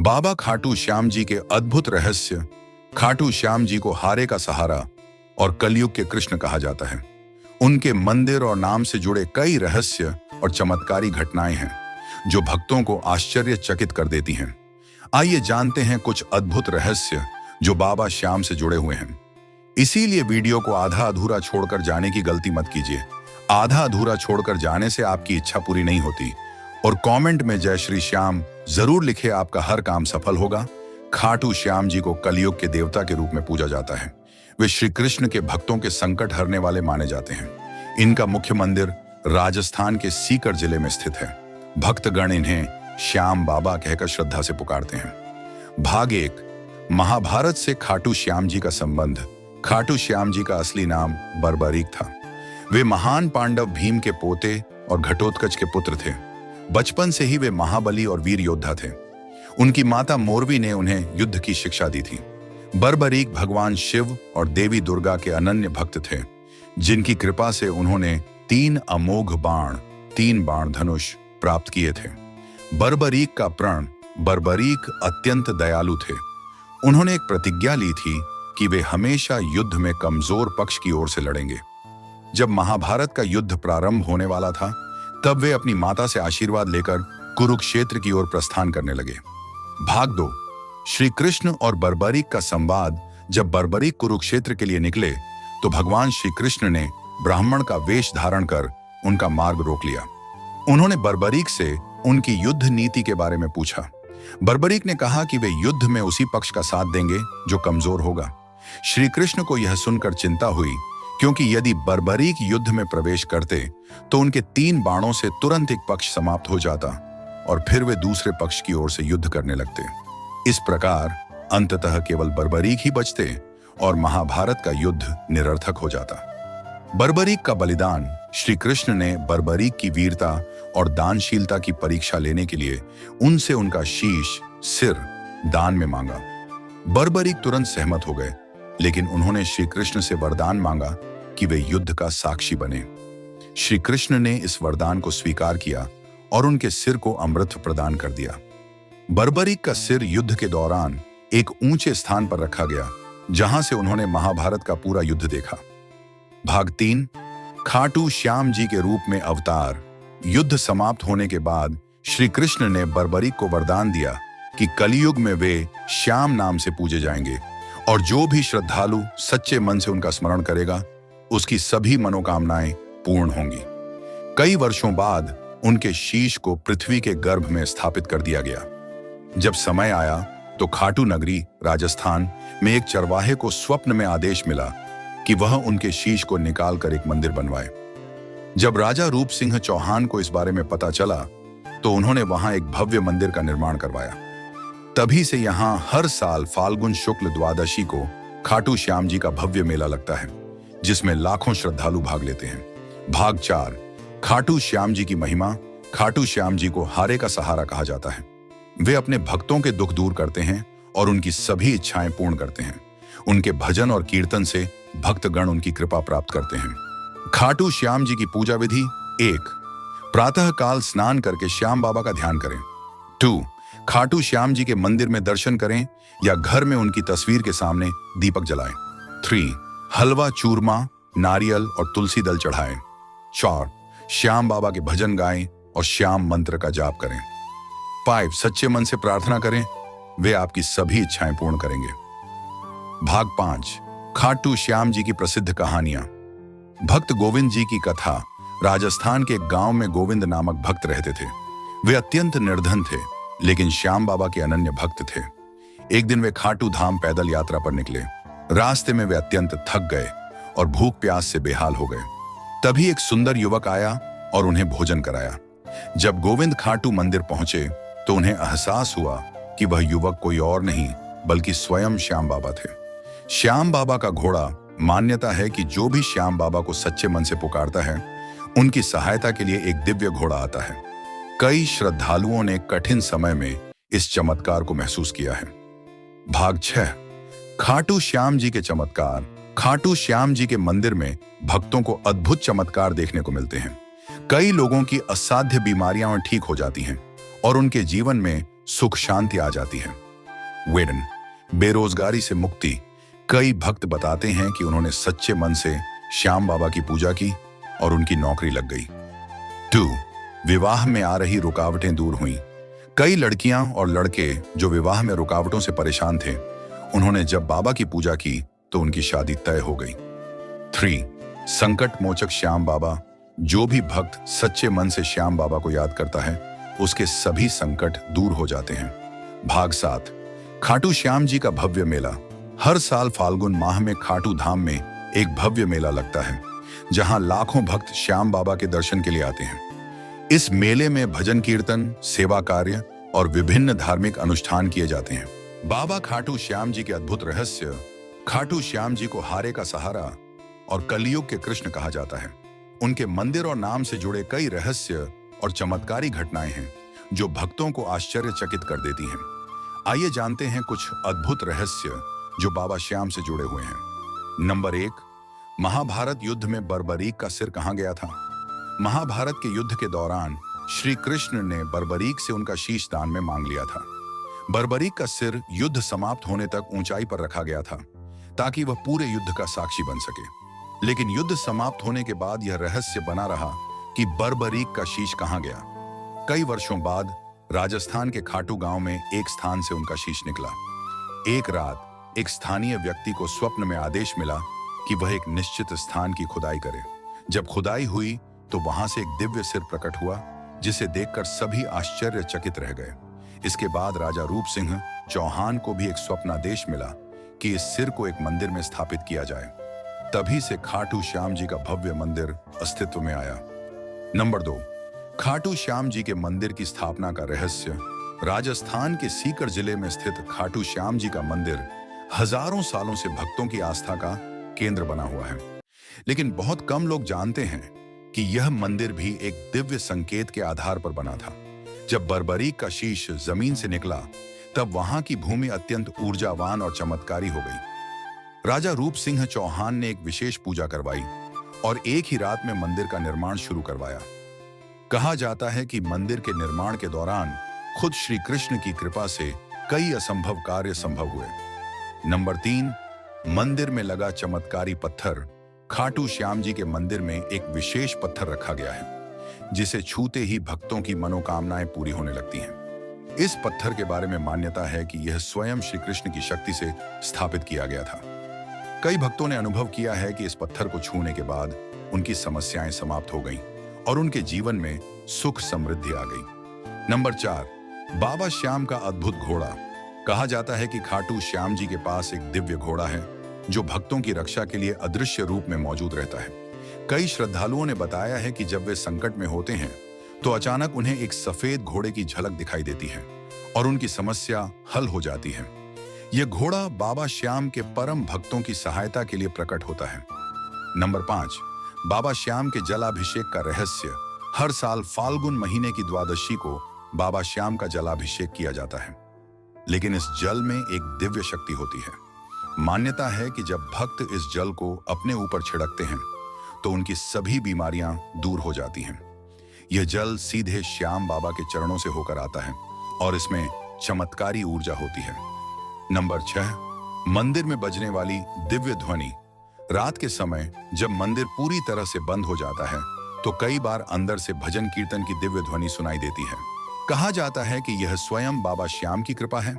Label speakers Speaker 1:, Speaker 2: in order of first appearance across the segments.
Speaker 1: बाबा खाटू श्याम जी के अद्भुत रहस्य। खाटू श्याम जी को हारे का सहारा और कलयुग के कृष्ण कहा जाता है। उनके मंदिर और नाम से जुड़े कई रहस्य और चमत्कारी घटनाएं हैं जो भक्तों को आश्चर्यचकित कर देती हैं। आइए जानते हैं कुछ अद्भुत रहस्य जो बाबा श्याम से जुड़े हुए हैं। इसीलिए वीडियो को आधा अधूरा छोड़कर जाने की गलती मत कीजिए। आधा अधूरा छोड़कर जाने से आपकी इच्छा पूरी नहीं होती। और कमेंट में जय श्री श्याम जरूर लिखे, आपका हर काम सफल होगा। खाटू श्याम जी को कलयुग के देवता के रूप में पूजा जाता है। वे श्री कृष्ण के भक्तों के संकट हरने वाले माने जाते हैं। इनका मुख्य मंदिर राजस्थान के सीकर जिले में स्थित है। भक्तगण इन्हें श्याम बाबा कहकर श्रद्धा से पुकारते हैं। भाग 1, महाभारत से खाटू श्याम जी का संबंध। खाटू श्याम जी का असली नाम बर्बरीक था। वे महान पांडव भीम के पोते और घटोत्कच के पुत्र थे। बचपन से ही वे महाबली और वीर योद्धा थे। उनकी माता मोरवी ने उन्हें युद्ध की शिक्षा दी थी। बर्बरीक भगवान शिव और देवी दुर्गा के अनन्य भक्त थे, जिनकी कृपा से उन्होंने 3 अमोघ बाण, 3 बाण धनुष प्राप्त किए थे। बर्बरीक का प्रण। बर्बरीक अत्यंत दयालु थे। उन्होंने एक प्रतिज्ञा ली थी कि वे हमेशा युद्ध में कमजोर पक्ष की ओर से लड़ेंगे। जब महाभारत का युद्ध प्रारंभ होने वाला था, तब वे अपनी माता से आशीर्वाद लेकर कुरुक्षेत्र की ओर प्रस्थान करने लगे। भाग 2, श्री कृष्ण और बर्बरीक का संवाद। जब बर्बरीक कुरुक्षेत्र के लिए निकले तो भगवान श्री कृष्ण ने ब्राह्मण का वेश धारण कर उनका मार्ग रोक लिया। उन्होंने बर्बरीक से उनकी युद्ध नीति के बारे में पूछा। बर्बरीक ने कहा कि वे युद्ध में उसी पक्ष का साथ देंगे जो कमजोर होगा। श्री कृष्ण को यह सुनकर चिंता हुई, क्योंकि यदि बर्बरीक युद्ध में प्रवेश करते तो उनके 3 बाणों से तुरंत एक पक्ष समाप्त हो जाता और फिर वे दूसरे पक्ष की ओर से युद्ध करने लगते। इस प्रकार अंततः केवल बर्बरीक ही बचते और महाभारत का युद्ध निरर्थक हो जाता। बर्बरीक का बलिदान। श्री कृष्ण ने बर्बरीक की वीरता और दानशीलता की परीक्षा लेने के लिए उनसे उनका शीश, सिर दान में मांगा। बर्बरीक तुरंत सहमत हो गए, लेकिन उन्होंने श्री कृष्ण से वरदान मांगा कि वे युद्ध का साक्षी बने। श्री कृष्ण ने इस वरदान को स्वीकार किया और उनके सिर को अमृत प्रदान कर दिया। बर्बरीक का सिर युद्ध के दौरान एक ऊंचे स्थान पर रखा गया, जहां से उन्होंने महाभारत का पूरा युद्ध देखा। भाग 3, खाटू श्याम जी के रूप में अवतार। युद्ध समाप्त होने के बाद श्री कृष्ण ने बर्बरीक को वरदान दिया कि कलयुग में वे श्याम नाम से पूजे जाएंगे और जो भी श्रद्धालु सच्चे मन से उनका स्मरण करेगा, उसकी सभी मनोकामनाएं पूर्ण होंगी। कई वर्षों बाद उनके शीश को पृथ्वी के गर्भ में स्थापित कर दिया गया। जब समय आया तो खाटू नगरी राजस्थान में एक चरवाहे को स्वप्न में आदेश मिला कि वह उनके शीश को निकालकर एक मंदिर बनवाए। जब राजा रूप सिंह चौहान को इस बारे में पता चला तो उन्होंने वहां एक भव्य मंदिर का निर्माण करवाया। तभी से यहाँ हर साल फाल्गुन शुक्ल द्वादशी को खाटू श्याम जी का भव्य मेला लगता है, जिसमें लाखों श्रद्धालु भाग लेते हैं। भाग 4, खाटू श्याम जी की महिमा। खाटू श्याम जी को हारे का सहारा कहा जाता है। वे अपने भक्तों के दुख दूर करते हैं और उनकी सभी इच्छाएं पूर्ण करते हैं। उनके भजन और कीर्तन से भक्तगण उनकी कृपा प्राप्त करते हैं। खाटू श्याम जी की पूजा विधि। 1, प्रातः काल स्नान करके श्याम बाबा का ध्यान करें। 2, खाटू श्याम जी के मंदिर में दर्शन करें या घर में उनकी तस्वीर के सामने दीपक जलाएं। 3, हलवा, चूरमा, नारियल और तुलसी दल चढ़ाएं। 4, श्याम बाबा के भजन गाएं और श्याम मंत्र का जाप करें। 5, सच्चे मन से प्रार्थना करें, वे आपकी सभी इच्छाएं पूर्ण करेंगे। भाग 5, खाटू श्याम जी की प्रसिद्ध कहानियां। भक्त गोविंद जी की कथा। राजस्थान के एक गांव में गोविंद नामक भक्त रहते थे। वे अत्यंत निर्धन थे, लेकिन श्याम बाबा के अनन्य भक्त थे। एक दिन वे खाटू धाम पैदल यात्रा पर निकले। रास्ते में वे अत्यंत थक गए और भूख प्यास से बेहाल हो गए। तभी एक सुंदर युवक आया और उन्हें भोजन कराया। जब गोविंद खाटू मंदिर पहुंचे तो उन्हें एहसास हुआ कि वह युवक कोई और नहीं बल्कि स्वयं श्याम बाबा थे। श्याम बाबा का घोड़ा। मान्यता है कि जो भी श्याम बाबा को सच्चे मन से पुकारता है, उनकी सहायता के लिए एक दिव्य घोड़ा आता है। कई श्रद्धालुओं ने कठिन समय में इस चमत्कार को महसूस किया है। भाग 6, खाटू श्याम जी के चमत्कार। खाटू श्याम जी के मंदिर में भक्तों को अद्भुत चमत्कार देखने को मिलते हैं। कई लोगों की असाध्य बीमारियां ठीक हो जाती हैं और उनके जीवन में सुख शांति आ जाती है। वेडन, बेरोजगारी से मुक्ति। कई भक्त बताते हैं कि उन्होंने सच्चे मन से श्याम बाबा की पूजा की और उनकी नौकरी लग गई। 2. विवाह में आ रही रुकावटें दूर हुई। कई लड़कियां और लड़के जो विवाह में रुकावटों से परेशान थे, उन्होंने जब बाबा की पूजा की तो उनकी शादी तय हो गई। 3. संकट मोचक श्याम बाबा। जो भी भक्त सच्चे मन से श्याम बाबा को याद करता है, उसके सभी संकट दूर हो जाते हैं। भाग 7. खाटू श्याम जी का भव्य मेला। हर साल फाल्गुन माह में खाटू धाम में एक भव्य मेला लगता है, जहां लाखों भक्त श्याम बाबा के दर्शन के लिए आते हैं। इस मेले में भजन कीर्तन, सेवा कार्य और विभिन्न धार्मिक अनुष्ठान किए जाते हैं। बाबा खाटू श्याम जी के अद्भुत रहस्य। खाटू श्याम जी को हारे का सहारा और कलयुग के कृष्ण कहा जाता है। उनके मंदिर और नाम से जुड़े कई रहस्य और चमत्कारी घटनाएं हैं जो भक्तों को आश्चर्यचकित कर देती हैं। आइए जानते हैं कुछ अद्भुत रहस्य जो बाबा श्याम से जुड़े हुए हैं। नंबर 1. महाभारत युद्ध में बर्बरीक का सिर कहां गया था? महाभारत के युद्ध के दौरान श्री कृष्ण ने बर्बरीक से उनका शीश दान में मांग लिया था। बर्बरीक का सिर युद्ध समाप्त होने तक ऊंचाई पर रखा गया था ताकि वह पूरे युद्ध का साक्षी बन सके। लेकिन युद्ध समाप्त होने के बाद यह रहस्य बना रहा कि बर्बरीक का शीश कहां गया। कई वर्षों बाद राजस्थान के खाटू गांव में एक स्थान से उनका शीश निकला। एक रात एक स्थानीय व्यक्ति को स्वप्न में आदेश मिला कि वह एक निश्चित स्थान की खुदाई करे। जब खुदाई हुई तो वहां से एक दिव्य सिर प्रकट हुआ, जिसे देखकर सभी आश्चर्यचकित रह गए। इसके बाद राजा रूप सिंह चौहान को भी एक स्वप्नादेश मिला कि इस सिर को एक मंदिर में स्थापित किया जाए। तभी से खाटू श्याम जी का भव्य मंदिर अस्तित्व में आया। नंबर 2. खाटू श्याम जी के मंदिर की स्थापना का रहस्य। राजस्थान के सीकर जिले में स्थित खाटू श्याम जी का मंदिर हजारों सालों से भक्तों की आस्था का केंद्र बना हुआ है। लेकिन बहुत कम लोग जानते हैं कि यह मंदिर भी एक दिव्य संकेत के आधार पर बना था। जब बर्बरीक का शीश जमीन से निकला, तब वहां की भूमि अत्यंत ऊर्जावान और चमत्कारी हो गई। राजा रूप सिंह चौहान ने एक विशेष पूजा करवाई और एक ही रात में मंदिर का निर्माण शुरू करवाया। कहा जाता है कि मंदिर के निर्माण के दौरान खुद श्री कृष्ण की कृपा से कई असंभव कार्य संभव हुए। नंबर 3. मंदिर में लगा चमत्कारी पत्थर। खाटू श्याम जी के मंदिर में एक विशेष पत्थर रखा गया है, जिसे छूते ही भक्तों की मनोकामनाएं पूरी होने लगती हैं। इस पत्थर के बारे में मान्यता है कि यह स्वयं श्री कृष्ण की शक्ति से स्थापित किया गया था। कई भक्तों ने अनुभव किया है कि इस पत्थर को छूने के बाद उनकी समस्याएं समाप्त हो गईं और उनके जीवन में सुख समृद्धि आ गई। नंबर 4. बाबा श्याम का अद्भुत घोड़ा। कहा जाता है कि खाटू श्याम जी के पास एक दिव्य घोड़ा है जो भक्तों की रक्षा के लिए अदृश्य रूप में मौजूद रहता है। कई श्रद्धालुओं ने बताया है कि जब वे संकट में होते हैं तो अचानक उन्हें एक सफेद घोड़े की झलक दिखाई देती है और उनकी समस्या हल हो जाती है। यह घोड़ा बाबा श्याम के परम भक्तों की सहायता के लिए प्रकट होता है। नंबर 5. बाबा श्याम के जलाभिषेक का रहस्य। हर साल फाल्गुन महीने की द्वादशी को बाबा श्याम का जलाभिषेक किया जाता है, लेकिन इस जल में एक दिव्य शक्ति होती है। मान्यता है कि जब भक्त इस जल को अपने ऊपर छिड़कते हैं तो उनकी सभी बीमारियां दूर हो जाती हैं। यह जल सीधे श्याम बाबा के चरणों से होकर आता है और इसमें चमत्कारी ऊर्जा होती है। नंबर 6. मंदिर में बजने वाली दिव्य ध्वनि। रात के समय जब मंदिर पूरी तरह से बंद हो जाता है तो कई बार अंदर से भजन कीर्तन की दिव्य ध्वनि सुनाई देती है। कहा जाता है कि यह स्वयं बाबा श्याम की कृपा है,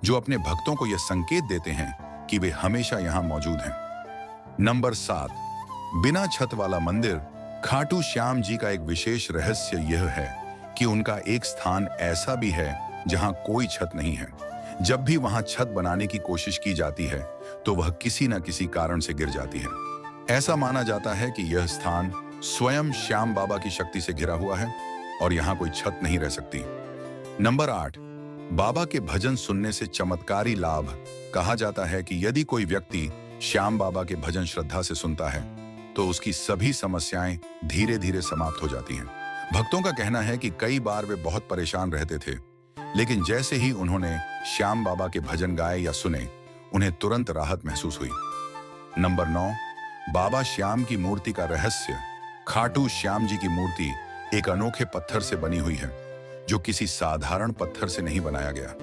Speaker 1: जो अपने भक्तों को यह संकेत देते हैं कि वे हमेशा यहां मौजूद हैं। नंबर 7. बिना छत वाला मंदिर। खाटू श्याम जी का एक विशेष रहस्य यह है कि उनका एक स्थान ऐसा भी है जहां कोई छत नहीं है। जब भी वहां छत बनाने की कोशिश की जाती है तो वह किसी न किसी कारण से गिर जाती है। ऐसा माना जाता है कि यह स्थान स्वयं श्याम बाबा की शक्ति से घिरा हुआ है और यहाँ कोई छत नहीं रह सकती। नंबर 8. बाबा के भजन सुनने से चमत्कारी लाभ। कहा जाता है कि यदि कोई व्यक्ति श्याम बाबा के भजन श्रद्धा से सुनता है तो उसकी सभी समस्याएं धीरे धीरे समाप्त हो जाती हैं। भक्तों का कहना है कि कई बार वे बहुत परेशान रहते थे, लेकिन जैसे ही उन्होंने श्याम बाबा के भजन गाए या सुने, उन्हें तुरंत राहत महसूस हुई। नंबर 9. बाबा श्याम की मूर्ति का रहस्य। खाटू श्याम जी की मूर्ति एक अनोखे पत्थर से बनी हुई है जो किसी साधारण पत्थर से नहीं बनाया गया।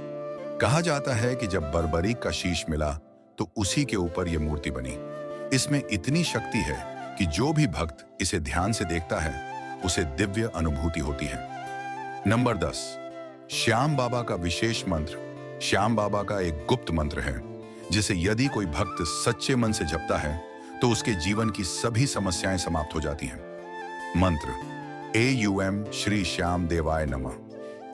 Speaker 1: कहा जाता है कि जब बर्बरीक का शीश मिला तो उसी के ऊपर यह मूर्ति बनी। इसमें इतनी शक्ति है कि जो भी भक्त इसे ध्यान से देखता है उसे दिव्य अनुभूति होती है। नंबर 10, श्याम बाबा का विशेष मंत्र। श्याम बाबा का एक गुप्त मंत्र है जिसे यदि कोई भक्त सच्चे मन से जपता है तो उसके जीवन की सभी समस्याएं समाप्त हो जाती हैं। मंत्र AUM श्री श्याम देवाय नमः।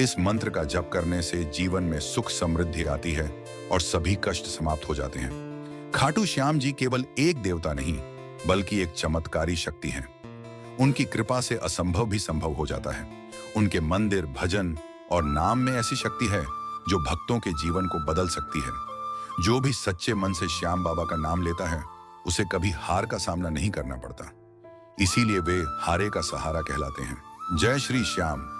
Speaker 1: इस मंत्र का जप करने से जीवन में सुख समृद्धि आती है और सभी कष्ट समाप्त हो जाते हैं। खाटू श्याम जी केवल एक देवता नहीं बल्कि एक चमत्कारी शक्ति है। उनकी कृपा से असंभव भी संभव हो जाता है। उनके मंदिर, भजन और नाम में ऐसी शक्ति है जो भक्तों के जीवन को बदल सकती है। जो भी सच्चे मन से श्याम बाबा का नाम लेता है उसे कभी हार का सामना नहीं करना पड़ता। इसीलिए वे हारे का सहारा कहलाते हैं। जय श्री श्याम।